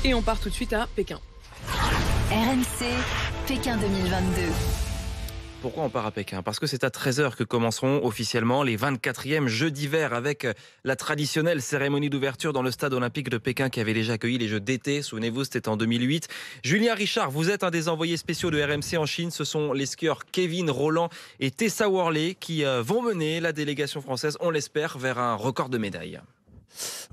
Et on part tout de suite à Pékin. RMC, Pékin 2022. Pourquoi on part à Pékin? Parce que c'est à 13 h que commenceront officiellement les 24e Jeux d'hiver avec la traditionnelle cérémonie d'ouverture dans le stade olympique de Pékin qui avait déjà accueilli les Jeux d'été. Souvenez-vous, c'était en 2008. Julien Richard, vous êtes un des envoyés spéciaux de RMC en Chine. Ce sont les skieurs Kevin Rolland et Tessa Worley qui vont mener la délégation française, on l'espère, vers un record de médailles.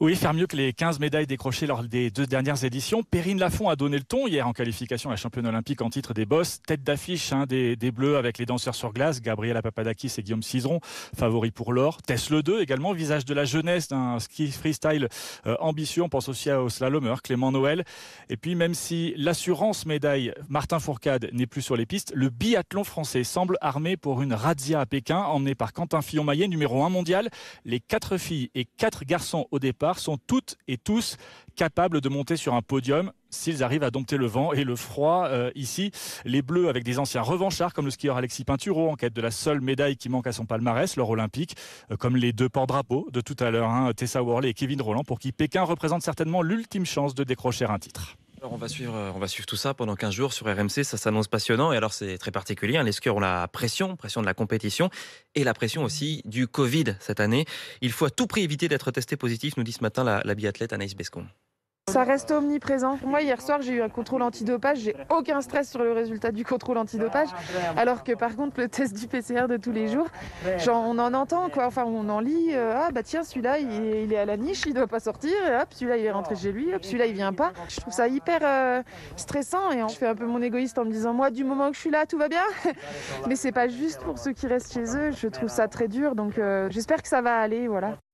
Oui, faire mieux que les 15 médailles décrochées lors des 2 dernières éditions. Perrine Lafont a donné le ton hier en qualification à la championne olympique en titre des bosses. Tête d'affiche des Bleus avec les danseurs sur glace, Gabriela Papadakis et Guillaume Cizeron, favoris pour l'or. Tess Le 2 également, visage de la jeunesse d'un ski freestyle ambitieux. On pense aussi au slalomeur Clément Noël. Et puis même si l'assurance médaille Martin Fourcade n'est plus sur les pistes, le biathlon français semble armé pour une razzia à Pékin, emmené par Quentin Fillon-Maillet, numéro 1 mondial. Les 4 filles et 4 garçons au départ sont toutes et tous capables de monter sur un podium s'ils arrivent à dompter le vent et le froid ici. Les Bleus avec des anciens revanchards comme le skieur Alexis Pinturo en quête de la seule médaille qui manque à son palmarès, l'or olympique, comme les 2 porte-drapeaux de tout à l'heure, Tessa Worley et Kevin Rolland, pour qui Pékin représente certainement l'ultime chance de décrocher un titre. Alors on va suivre tout ça pendant 15 jours sur RMC, ça s'annonce passionnant. Et alors c'est très particulier, les skieurs ont la pression de la compétition et la pression aussi du Covid cette année. Il faut à tout prix éviter d'être testé positif, nous dit ce matin la biathlète Anaïs Bescon. Ça reste omniprésent. Moi, hier soir, j'ai eu un contrôle antidopage. J'ai aucun stress sur le résultat du contrôle antidopage. Alors que par contre, le test du PCR de tous les jours, on en entend, quoi. Enfin, on en lit. Ah, bah tiens, celui-là, il est à la niche, il doit pas sortir. Et hop, celui-là, il est rentré chez lui. Hop, celui-là, il vient pas. Je trouve ça hyper stressant. Et je fais un peu mon égoïste en me disant, moi, du moment que je suis là, tout va bien. Mais c'est pas juste pour ceux qui restent chez eux. Je trouve ça très dur. Donc, j'espère que ça va aller, voilà.